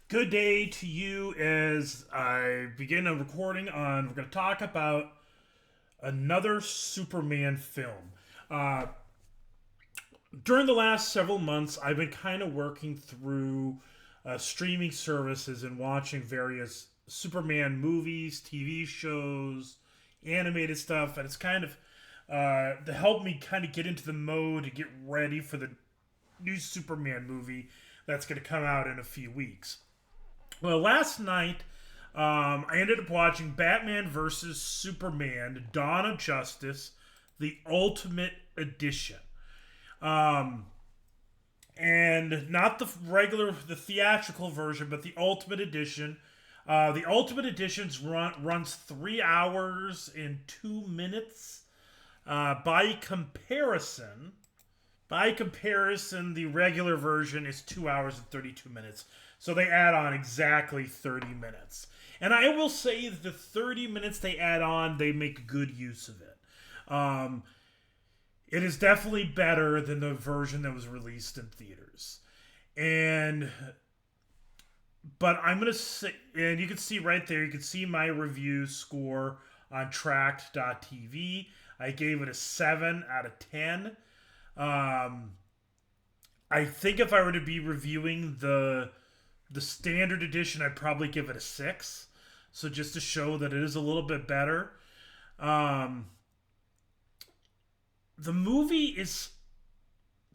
Good day to you as I begin a recording on. We're going to talk about another Superman film. Uh, During the last several months, I've been kind of working through streaming services and watching various Superman movies, TV shows, animated stuff, and it's kind of to help me kind of get into the mode to get ready for the new Superman movie that's going to come out in a few weeks. Well, last night I ended up watching Batman versus Superman: Dawn of Justice, the Ultimate Edition, um, and not the the theatrical version, but the Ultimate Edition. The Ultimate Edition's runs 3 hours and 2 minutes. By comparison, the regular version is 2 hours and 32 minutes. So they add on exactly 30 minutes. And I will say that the 30 minutes they add on, they make good use of it. It is definitely better than the version that was released in theaters. And but I'm gonna say, and you can see right there, you can see my review score on Tracked.tv. I gave it a 7 out of 10. Um, I think if I were to be reviewing the standard edition, I'd probably give it a 6. So just to show that it is a little bit better. Um, the movie is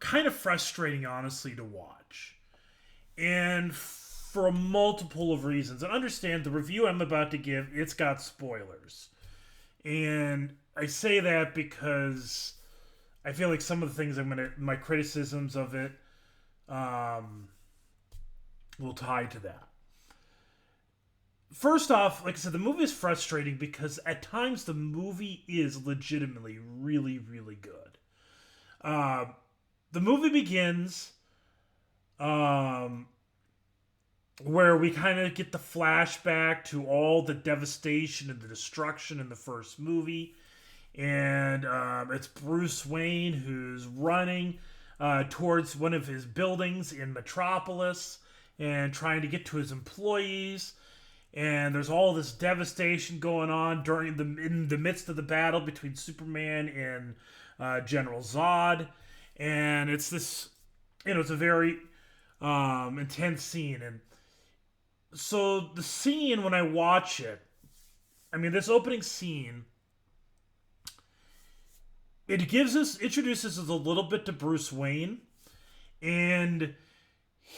kind of frustrating, honestly, to watch, and for a multiple of reasons. And understand the review I'm about to give, it's got spoilers, and I say that because I feel like some of the things my criticisms of it, um, will tie to that. First off, like I said, the movie is frustrating because at times the movie is legitimately really, really good. Uh, the movie begins um, where we kind of get the flashback to all the devastation and the destruction in the first movie. And it's Bruce Wayne who's running towards one of his buildings in Metropolis and trying to get to his employees. And there's all this devastation going on in the midst of the battle between Superman and General Zod. And it's this, it's a very intense scene. And so the scene, when I watch it, I mean, this opening scene, it introduces us a little bit to Bruce Wayne, and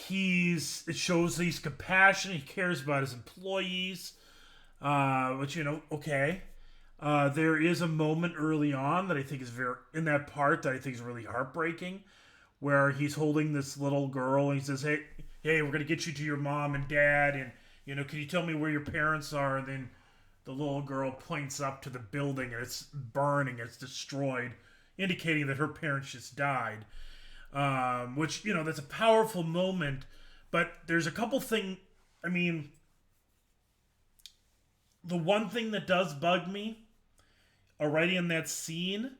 it shows that he's compassionate, he cares about his employees, which, okay. There is a moment early on that I think is in that part that I think is really heartbreaking, where he's holding this little girl and he says, hey, we're gonna get you to your mom and dad, and can you tell me where your parents are? And then the little girl points up to the building and it's burning, it's destroyed, indicating that her parents just died. Which, that's a powerful moment, but there's a couple things. I mean, the one thing that does bug me already in that scene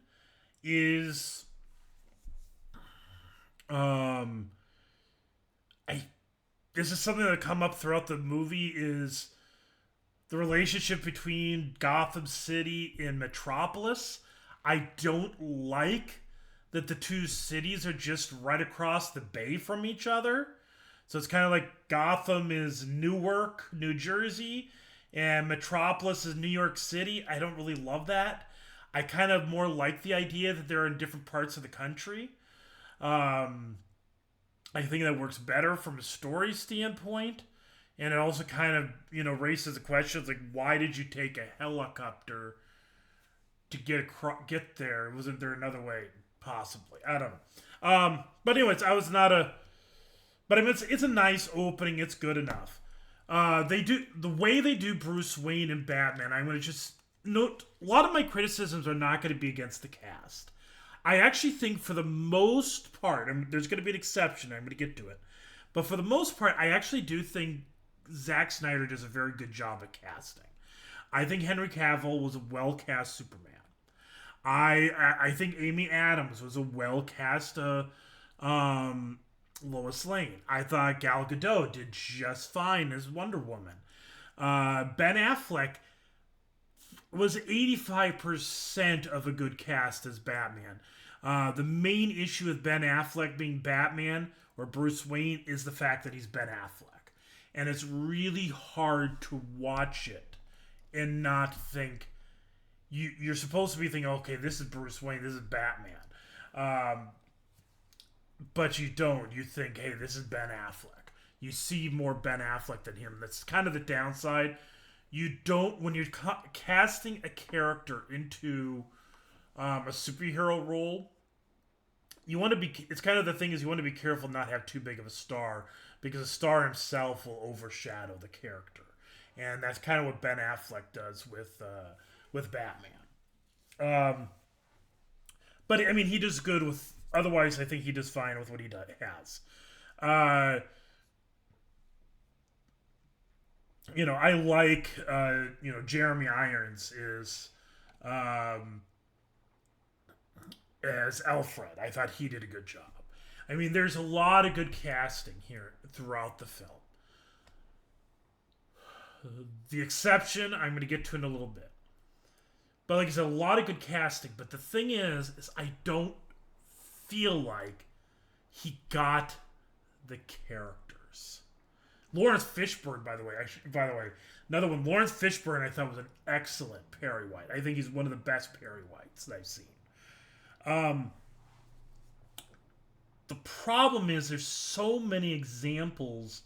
is I this is something that come up throughout the movie, is the relationship between Gotham City and Metropolis. I don't like that the two cities are just right across the bay from each other. So it's kind of like Gotham is Newark, New Jersey, and Metropolis is New York City. I don't really love that. I kind of more like the idea that they're in different parts of the country. I think that works better from a story standpoint. And it also kind of, raises the questions like, why did you take a helicopter to get there? Wasn't there another way? Possibly. I don't know. But anyways, but I mean, it's a nice opening. It's good enough. The way they do Bruce Wayne and Batman, I'm going to just note, a lot of my criticisms are not going to be against the cast. I actually think for the most part, and there's going to be an exception, I'm going to get to it, but for the most part, I actually do think Zack Snyder does a very good job at casting. I think Henry Cavill was a well cast Superman. I think Amy Adams was a well cast Lois Lane. I thought Gal Gadot did just fine as Wonder Woman. Ben Affleck was 85% of a good cast as Batman. The main issue with Ben Affleck being Batman or Bruce Wayne is the fact that he's Ben Affleck. And it's really hard to watch it and not think. You're supposed to be thinking, okay, this is Bruce Wayne, this is Batman. But you don't. You think, hey, this is Ben Affleck. You see more Ben Affleck than him. That's kind of the downside. You don't, when you're casting a character into a superhero role, you want to be, it's kind of the thing is you want to be careful not have too big of a star because the star himself will overshadow the character. And that's kind of what Ben Affleck does with Batman. But I mean, he does good with. Otherwise, I think he does fine with what he has. I like Jeremy Irons is as Alfred. I thought he did a good job. I mean, there's a lot of good casting here throughout the film. The exception I'm going to get to in a little bit. But like I said, a lot of good casting. But the thing is I don't feel like he got the characters. Lawrence Fishburne, by the way, another one. Lawrence Fishburne, I thought was an excellent Perry White. I think he's one of the best Perry Whites that I've seen. The problem is there's so many examples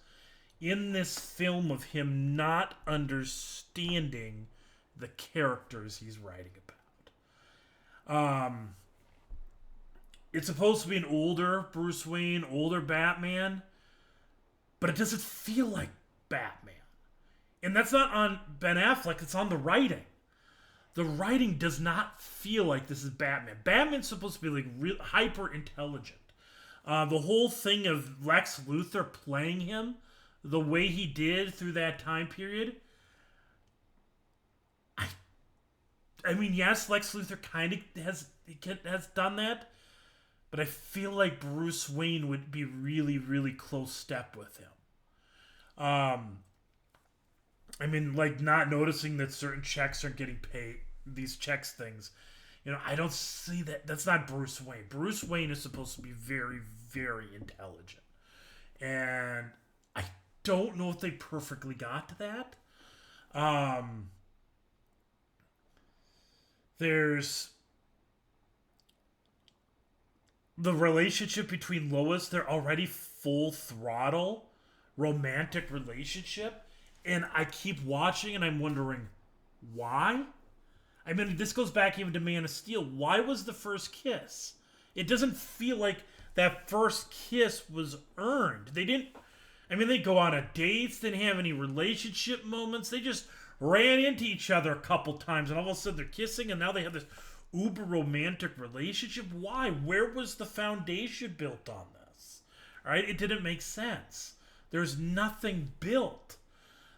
in this film of him not understanding the characters he's writing about. It's supposed to be an older Bruce Wayne, older Batman, but it doesn't feel like Batman. And that's not on Ben Affleck, it's on the writing. The writing does not feel like this is Batman. Batman's supposed to be like hyper intelligent. The whole thing of Lex Luthor playing him the way he did through that time period. I mean, yes, Lex Luthor kind of has done that, but I feel like Bruce Wayne would be really, really close step with him. I mean, like not noticing that certain checks aren't getting paid. These checks things. I don't see that. That's not Bruce Wayne. Bruce Wayne is supposed to be very, very intelligent. And I don't know if they perfectly got to that. There's the relationship between Lois, they're already full throttle romantic relationship. And I keep watching and I'm wondering why? I mean, this goes back even to Man of Steel. Why was the first kiss? It doesn't feel like that first kiss was earned. They go on a date, they didn't have any relationship moments. They just ran into each other a couple times and all of a sudden they're kissing and now they have this uber romantic relationship. Why? Where was the foundation built on this? All right? It didn't make sense. There's nothing built.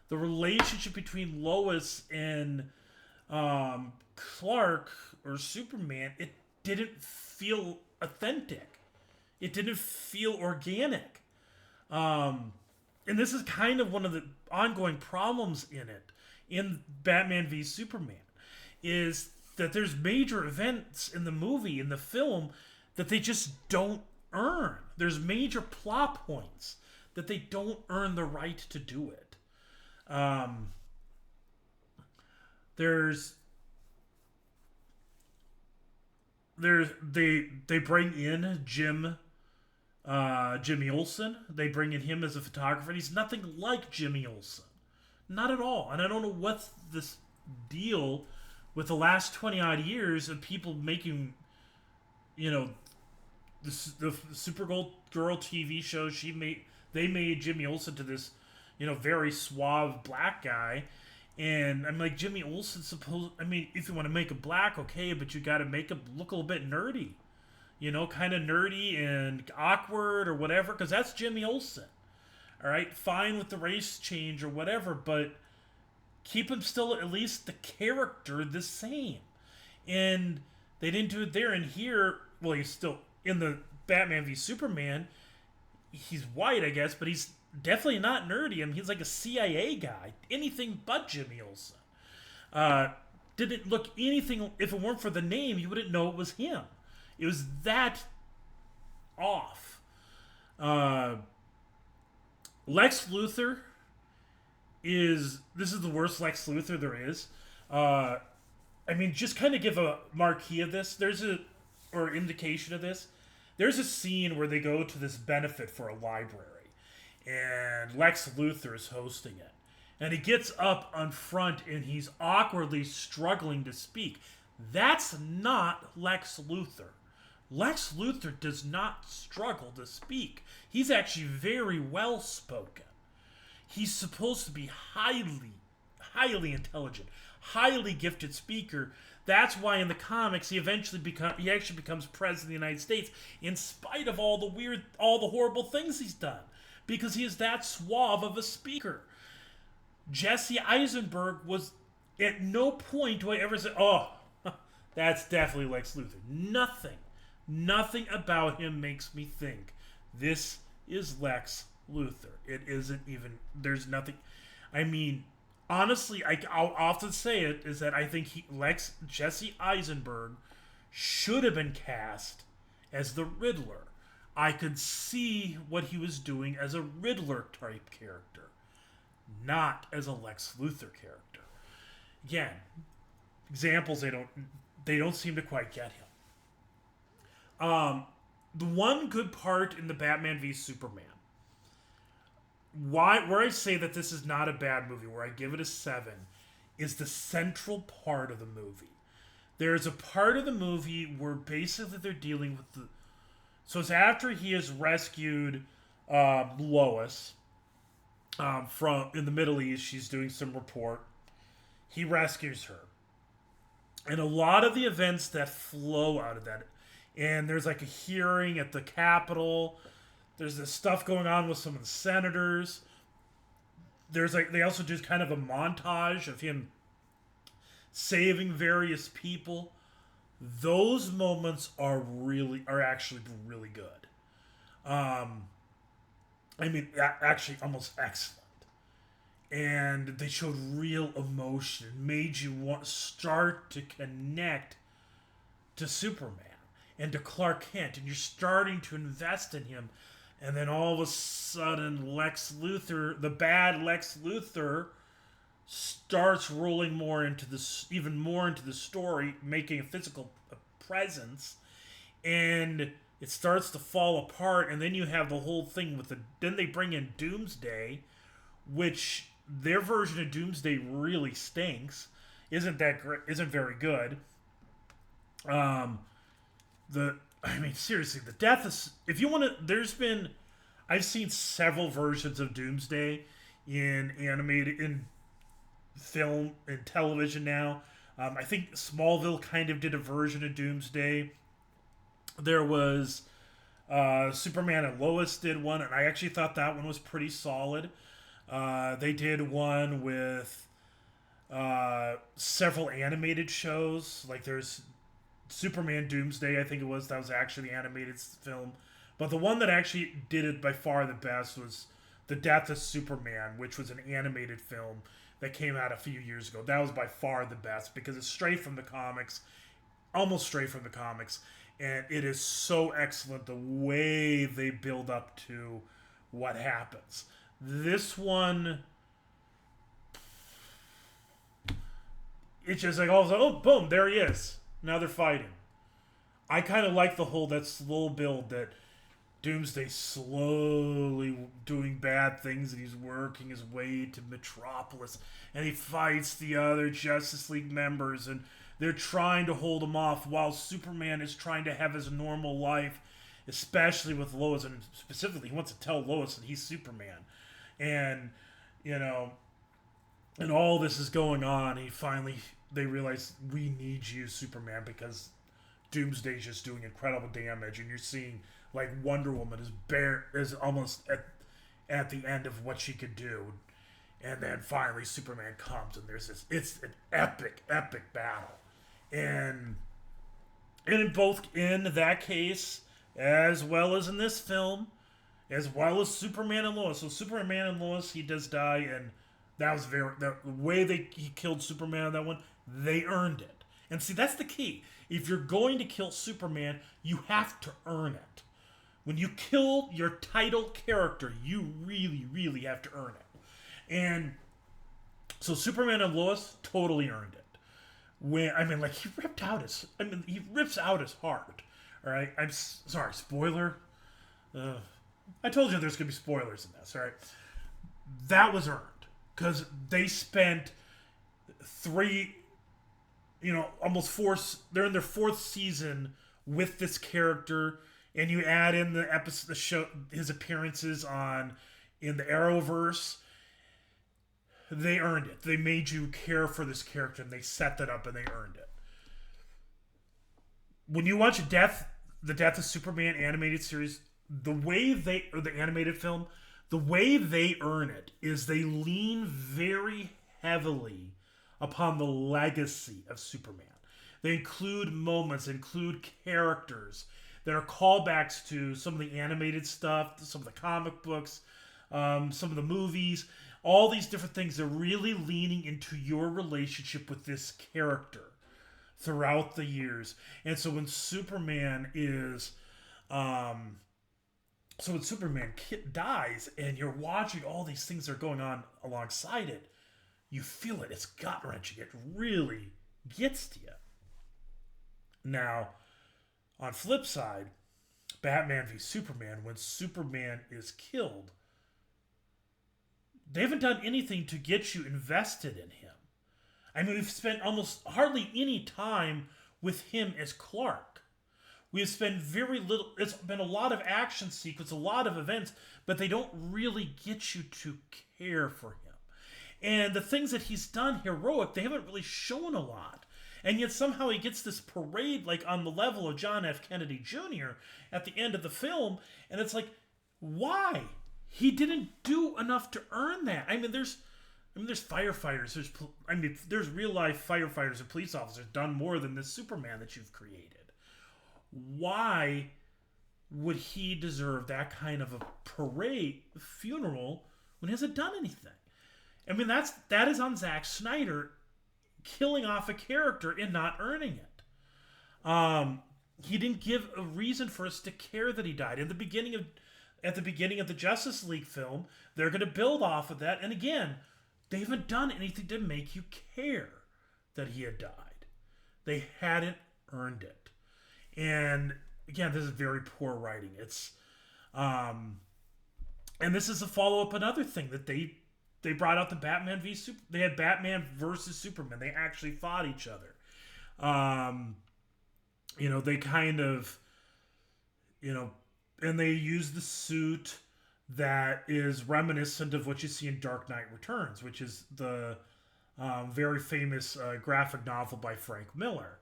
The relationship between Lois and Clark or Superman, it didn't feel authentic. It didn't feel organic. And this is kind of one of the ongoing problems in Batman v Superman, is that there's major events in the movie, in the film, that they just don't earn. There's major plot points that they don't earn the right to do it. They bring in Jimmy Olsen. They bring in him as a photographer. And he's nothing like Jimmy Olsen, not at all. And I don't know what's this deal with the last 20 odd years of people making, the Supergirl TV show. They made Jimmy Olsen to this, very suave black guy. And I'm like, Jimmy Olsen if you want to make him black, okay, but you got to make him look a little bit nerdy. Kind of nerdy and awkward or whatever, because that's Jimmy Olsen. All right, fine with the race change or whatever, but keep him still at least the character the same. And they didn't do it there. And here, well, he's still in the Batman v Superman. he's white, I guess, but he's definitely not nerdy. I mean, he's like a CIA guy. Anything but Jimmy Olsen. Uh, didn't look anything. If it weren't for the name, you wouldn't know it was him. It was that off. Uh, Lex Luthor is this is the worst Lex Luthor there is. I mean, just kind of give a marquee of this. Or indication of this. There's a scene where they go to this benefit for a library, and Lex Luthor is hosting it. And he gets up on front and he's awkwardly struggling to speak. That's not Lex Luthor. Lex Luthor does not struggle to speak. He's actually very well spoken. He's supposed to be highly intelligent, highly gifted speaker. That's why in the comics he actually becomes president of the United States in spite of all the horrible things he's done, because he is that suave of a speaker. Jesse Eisenberg was at no point do I ever say, "Oh, that's definitely Lex Luthor." Nothing about him makes me think this is Lex Luthor. It isn't even. There's nothing. I mean, honestly, I'll often say it is that I think Jesse Eisenberg should have been cast as the Riddler. I could see what he was doing as a Riddler type character, not as a Lex Luthor character. Again, examples they don't seem to quite get him. The one good part in the Batman v Superman, where I say that this is not a bad movie, where I give it a 7, is the central part of the movie. There's a part of the movie where basically they're dealing with the. So it's after he has rescued Lois from in the Middle East. She's doing some report. He rescues her, and a lot of the events that flow out of that. And there's like a hearing at the Capitol. There's this stuff going on with some of the senators. There's like they also do kind of a montage of him saving various people. Those moments are actually really good. I mean, actually almost excellent. And they showed real emotion. It made you start to connect to Superman and to Clark Kent, and you're starting to invest in him. And then all of a sudden, Lex Luthor, the bad Lex Luthor, starts rolling even more into the story, making a physical presence, and it starts to fall apart. And then you have the whole thing then they bring in Doomsday, which their version of Doomsday really stinks. Isn't very good. I mean, seriously, the death is. If you want to, I've seen several versions of Doomsday in film and television now. I think Smallville kind of did a version of Doomsday. There was Superman and Lois did one, and I actually thought that one was pretty solid. They did one with several animated shows. Like there's Superman Doomsday, I think it was. That was actually the animated film. But the one that actually did it by far the best was The Death of Superman, which was an animated film that came out a few years ago. That was by far the best because it's straight from the comics, almost straight from the comics. And it is so excellent the way they build up to what happens. This one, it's just like all of a sudden, oh, boom, there he is. Now they're fighting. I kind of like that slow build that Doomsday slowly doing bad things, and he's working his way to Metropolis, and he fights the other Justice League members, and they're trying to hold him off while Superman is trying to have his normal life, especially with Lois, and specifically he wants to tell Lois that he's Superman. And, and all this is going on, they realize, we need you, Superman, because Doomsday's just doing incredible damage, and you're seeing like Wonder Woman is almost at the end of what she could do, and then finally Superman comes, and it's an epic battle, and in that case, as well as in this film, as well as Superman and Lois. So Superman and Lois, he does die, and that was the way he killed Superman on that one. They earned it, and see that's the key. If you're going to kill Superman, you have to earn it. When you kill your title character, you really, really have to earn it. And so Superman and Lois totally earned it. He rips out his heart. All right, I'm sorry, spoiler. I told you there's gonna be spoilers in this. All right, that was earned because they spent three, almost four. They're in their fourth season with this character, and you add in the show, his appearances in the Arrowverse. They earned it. They made you care for this character, and they set that up, and they earned it. When you watch the Death of Superman animated series, the animated film, the way they earn it is they lean very heavily upon the legacy of Superman. They include moments, include characters that are callbacks to some of the animated stuff, some of the comic books, some of the movies. All these different things are really leaning into your relationship with this character throughout the years. And so when Superman dies and you're watching all these things that are going on alongside it, you feel it. It's gut-wrenching. It really gets to you. Now, on flip side, Batman v Superman, when Superman is killed, they haven't done anything to get you invested in him. I mean, we've spent almost hardly any time with him as Clark. We have spent very little. It's been a lot of action sequence, a lot of events, but they don't really get you to care for him. And the things that he's done heroic, they haven't really shown a lot. And yet somehow he gets this parade like on the level of John F. Kennedy Jr. at the end of the film. And it's like, why? He didn't do enough to earn that. There's firefighters. There's real life firefighters and police officers done more than this Superman that you've created. Why would he deserve that kind of a parade funeral when he hasn't done anything? That is on Zack Snyder killing off a character and not earning it. He didn't give a reason for us to care that he died. At the beginning of the Justice League film, they're going to build off of that. And again, they haven't done anything to make you care that he had died. They hadn't earned it. And again, this is very poor writing. It's, and this is a follow up another thing that they brought out the Batman v Super. They had Batman versus Superman. They actually fought each other. They kind of, and they used the suit that is reminiscent of what you see in Dark Knight Returns, which is the very famous graphic novel by Frank Miller.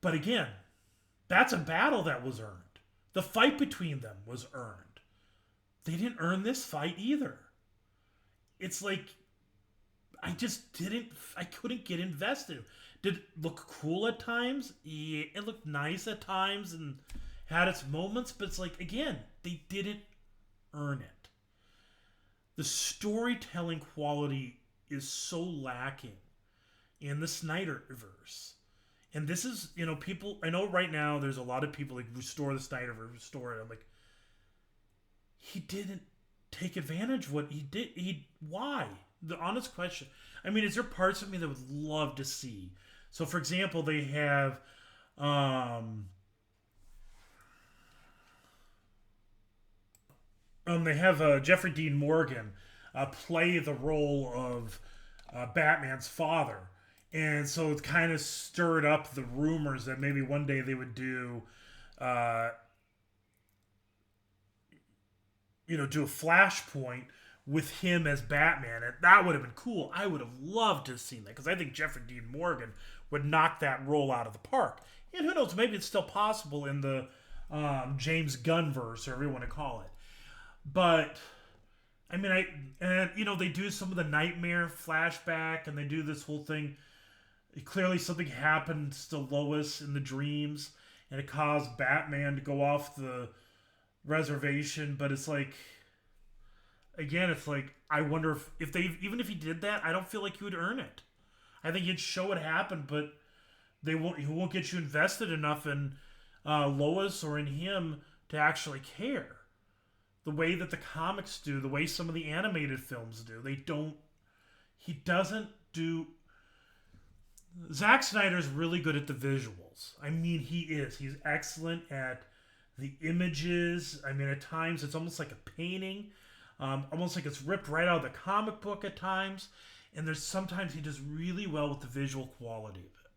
But again, that's a battle that was earned. The fight between them was earned. They didn't earn this fight either. It's like, I couldn't get invested. Did it look cool at times? Yeah, it looked nice at times and had its moments, but it's like, again, they didn't earn it. The storytelling quality is so lacking in the Snyderverse. And this is, people, I know right now there's a lot of people like restore the Snyderverse, restore it. I'm like, he didn't take advantage of what he did. Why? The honest question. Is there parts of me that would love to see? So, for example, they have, Jeffrey Dean Morgan play the role of Batman's father. And so it kind of stirred up the rumors that maybe one day they would do a Flashpoint with him as Batman. And that would have been cool. I would have loved to have seen that because I think Jeffrey Dean Morgan would knock that role out of the park. And who knows, maybe it's still possible in the James Gunn-verse, or whatever you want to call it. But they do some of the Nightmare flashback, and they do this whole thing. Clearly, something happens to Lois in the dreams, and it caused Batman to go off the reservation, but it's like, again, it's like, I wonder if they, even if he did that, I don't feel like he would earn it. I think he'd show it happen, but he won't get you invested enough in Lois or in him to actually care. The way that the comics do, the way some of the animated films do, they don't. He doesn't do. Zack Snyder's really good at the visuals. I mean, he is. He's excellent at the images. I mean, at times it's almost like a painting, almost like it's ripped right out of the comic book at times. And there's sometimes he does really well with the visual quality of it.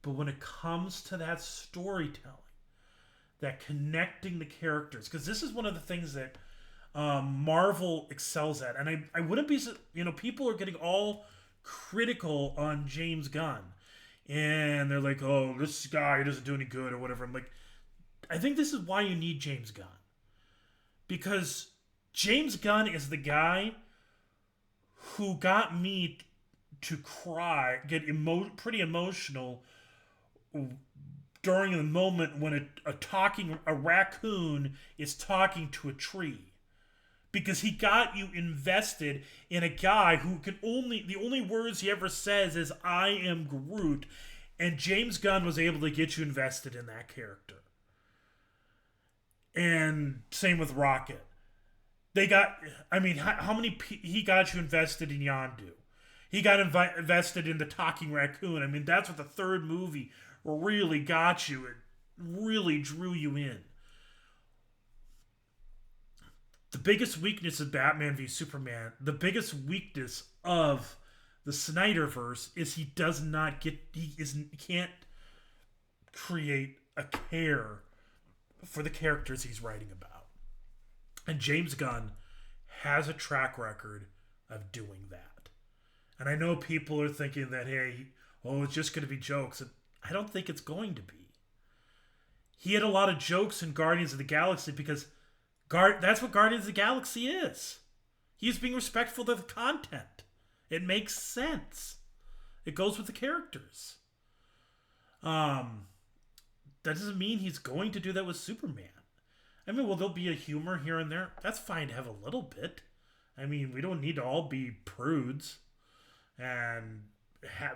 But when it comes to that storytelling, that connecting the characters, because this is one of the things that Marvel excels at, and I wouldn't be, people are getting all critical on James Gunn, and they're like, oh, this guy doesn't do any good or whatever. I'm like, I think this is why you need James Gunn, because James Gunn is the guy who got me to cry, get pretty emotional during the moment when a raccoon is talking to a tree, because he got you invested in a guy who the only words he ever says is "I am Groot," and James Gunn was able to get you invested in that character. And same with Rocket. How many he got you invested in Yondu? He got invested in the talking raccoon. I mean, that's what the third movie really got you. It really drew you in. The biggest weakness of Batman v Superman, the biggest weakness of the Snyderverse is he can't create a care for the characters he's writing about. And James Gunn has a track record of doing that. And I know people are thinking that, hey, it's just going to be jokes. And I don't think it's going to be. He had a lot of jokes in Guardians of the Galaxy because that's what Guardians of the Galaxy is. He's being respectful to the content. It makes sense. It goes with the characters. That doesn't mean he's going to do that with Superman. I mean, there'll be a humor here and there. That's fine to have a little bit. I mean, we don't need to all be prudes and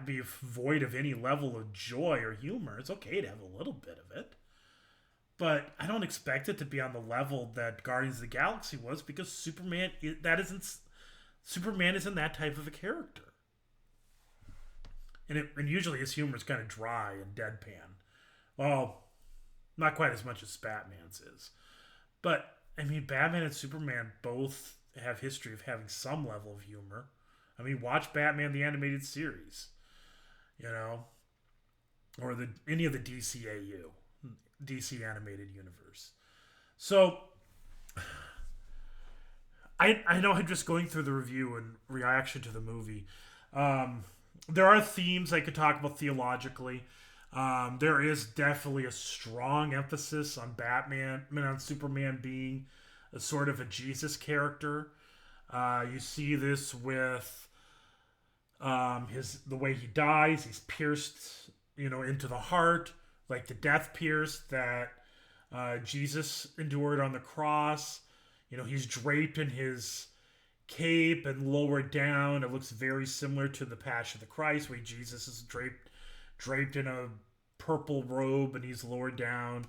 be void of any level of joy or humor. It's okay to have a little bit of it. But I don't expect it to be on the level that Guardians of the Galaxy was, because Superman isn't that type of a character. And usually his humor is kind of dry and deadpan. Well, not quite as much as Batman's is. But, I mean, Batman and Superman both have history of having some level of humor. I mean, watch Batman the Animated Series, or any of the DCAU, DC Animated Universe. So, I know I'm just going through the review and reaction to the movie. There are themes I could talk about theologically. There is definitely a strong emphasis on on Superman being a sort of a Jesus character. You see this with the way he dies. He's pierced, into the heart, like the death pierce that Jesus endured on the cross. He's draped in his cape and lowered down. It looks very similar to the Passion of the Christ, where Jesus is draped in a purple robe and he's lowered down,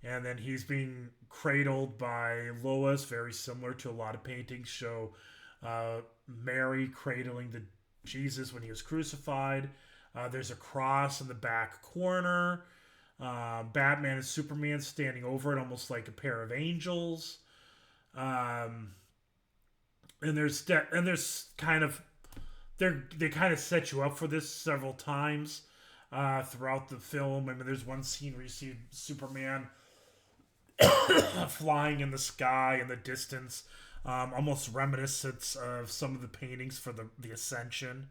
and then he's being cradled by Lois, very similar to a lot of paintings show Mary cradling the Jesus when he was crucified. There's a cross in the back corner. Batman and Superman standing over it, almost like a pair of angels. And there's kind of they kind of set you up for this several times throughout the film. I mean, there's one scene where you see Superman flying in the sky in the distance, almost reminiscent of some of the paintings for the Ascension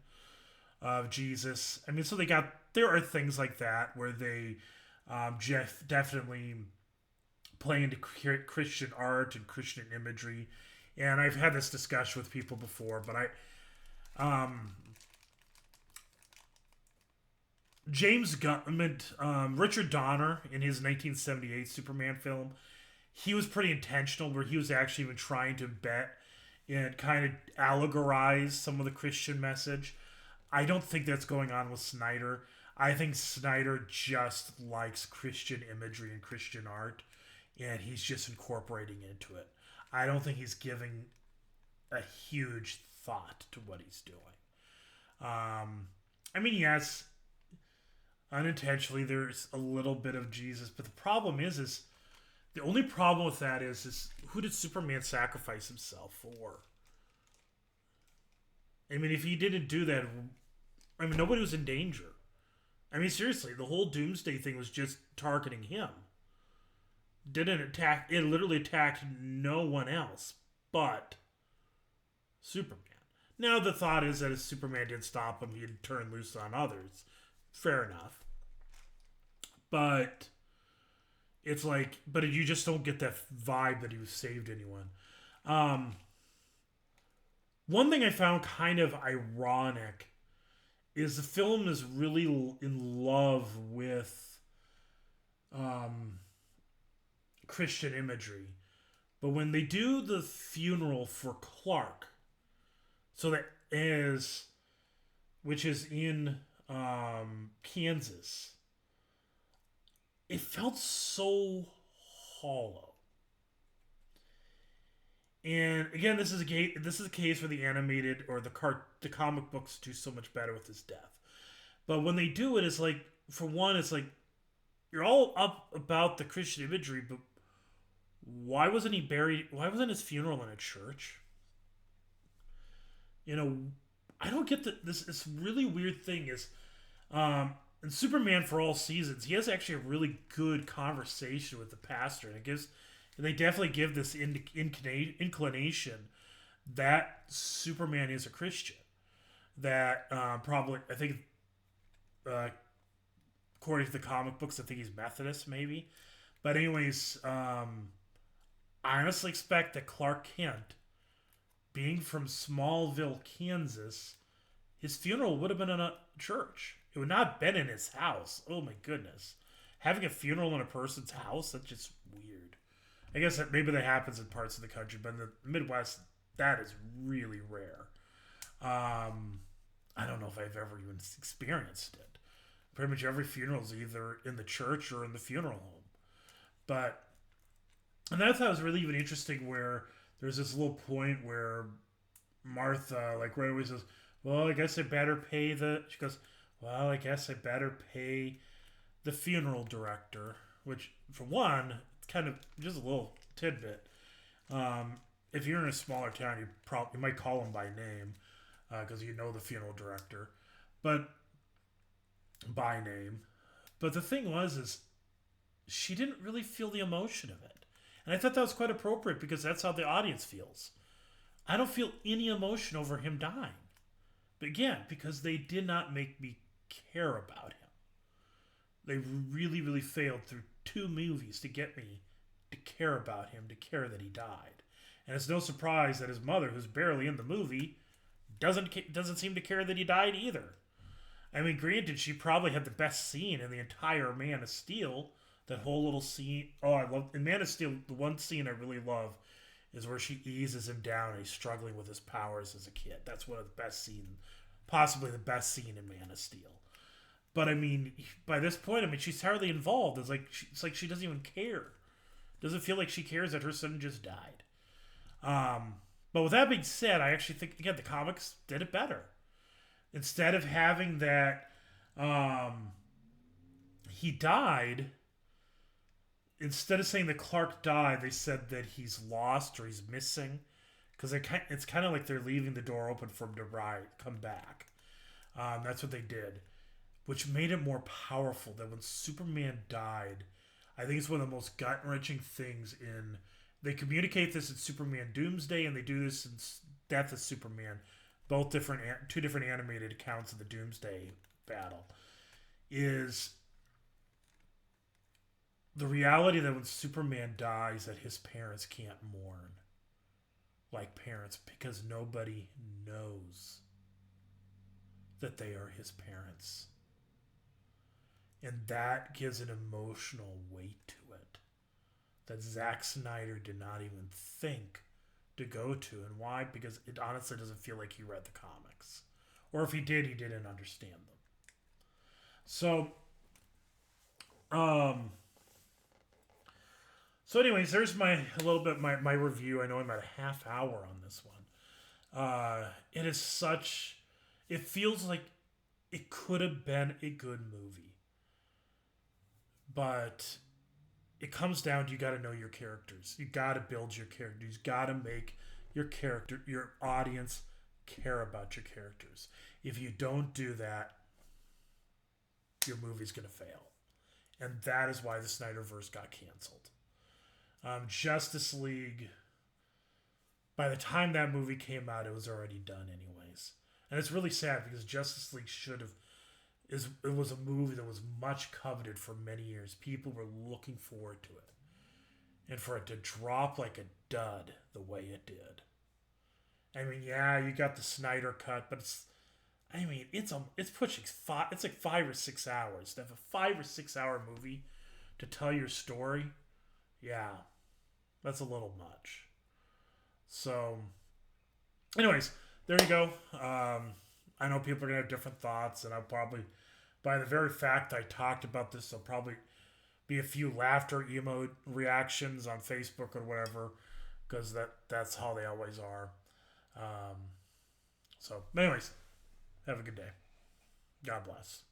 of Jesus. I mean, so there are things like that where they definitely play into Christian art and Christian imagery. And I've had this discussion with people before, but James Gunn, Richard Donner in his 1978 Superman film, he was pretty intentional, where he was actually even trying to bet and kind of allegorize some of the Christian message. I don't think that's going on with Snyder. I think Snyder just likes Christian imagery and Christian art, and he's just incorporating into it. I don't think he's giving a huge thought to what he's doing. I mean, yes, unintentionally there's a little bit of Jesus, but the problem is the only problem with that is who did Superman sacrifice himself for? I mean, if he didn't do that, I mean, nobody was in danger. I mean, seriously, the whole Doomsday thing was just targeting him. Didn't attack, it literally attacked no one else but Superman. Now, the thought is that if Superman didn't stop him, he'd turn loose on others. Fair enough. But it's like, but you just don't get that vibe that he was saved anyone. One thing I found kind of ironic is the film is really in love with Christian imagery. But when they do the funeral for Clark, so that is, which is in Kansas, it felt so hollow. And again, this is a case where the animated or the comic books do so much better with his death. But when they do it, it's like, for one, it's like you're all up about the Christian imagery, but why wasn't he buried? Why wasn't his funeral in a church? You know, I don't get this really weird thing is, in Superman for All Seasons, he has actually a really good conversation with the pastor, and they definitely give this inclination that Superman is a Christian. That probably, I think, according to the comic books, I think he's Methodist, maybe. But anyways, I honestly expect that Clark Kent, being from Smallville, Kansas, his funeral would have been in a church. It would not have been in his house. Oh my goodness. Having a funeral in a person's house, that's just weird. I guess maybe that happens in parts of the country, but in the Midwest, that is really rare. I don't know if I've ever even experienced it. Pretty much every funeral is either in the church or in the funeral home. And I thought it was really even interesting where there's this little point where Martha, like, right away says, well, I guess I better pay she goes, well, I guess I better pay the funeral director, which, for one, kind of just a little tidbit. If you're in a smaller town, you might call him by name because you know the funeral director, but by name. But the thing is she didn't really feel the emotion of it. And I thought that was quite appropriate because that's how the audience feels. I don't feel any emotion over him dying. But again, because they did not make me care about him. They really, really failed through 2 movies to get me to care about him, to care that he died. And it's no surprise that his mother, who's barely in the movie, doesn't seem to care that he died either. I mean, granted, she probably had the best scene in the entire Man of Steel. That whole little scene. Oh, I love in Man of Steel. The one scene I really love is where she eases him down and he's struggling with his powers as a kid. That's one of the best scenes, possibly the best scene in Man of Steel. But I mean, by this point, I mean, she's hardly involved. It's like she doesn't even care. Doesn't feel like she cares that her son just died. But with that being said, I actually think, again, the comics did it better. Instead of having that he died, instead of saying that Clark died, they said that he's lost or he's missing. Because it's kind of like they're leaving the door open for him to come back. That's what they did. Which made it more powerful that when Superman died, I think it's one of the most gut-wrenching things in... They communicate this in Superman Doomsday, and they do this in Death of Superman. Both two different animated accounts of the Doomsday battle. Is the reality that when Superman dies, that his parents can't mourn like parents because nobody knows that they are his parents. And that gives an emotional weight to it that Zack Snyder did not even think to go to. And why? Because it honestly doesn't feel like he read the comics. Or if he did, he didn't understand them. So, um, anyways, there's my review. I know I'm at a half hour on this one. It is such, it feels like it could have been a good movie, but it comes down to you got to know your characters. You got to build your characters. You got to make your audience care about your characters. If you don't do that, your movie's gonna fail, and that is why the Snyderverse got canceled. Justice League. By the time that movie came out, it was already done, anyways, and it's really sad because Justice League should have. It was a movie that was much coveted for many years. People were looking forward to it, and for it to drop like a dud the way it did. I mean, yeah, you got the Snyder cut, but it's pushing five. It's like 5 or 6 hours to have a 5 or 6 hour movie to tell your story. Yeah, that's a little much. So, anyways, there you go. I know people are gonna have different thoughts, and I'll probably, by the very fact I talked about this, there'll probably be a few laughter emote reactions on Facebook or whatever, because that's how they always are. Um, anyways, have a good day. God bless.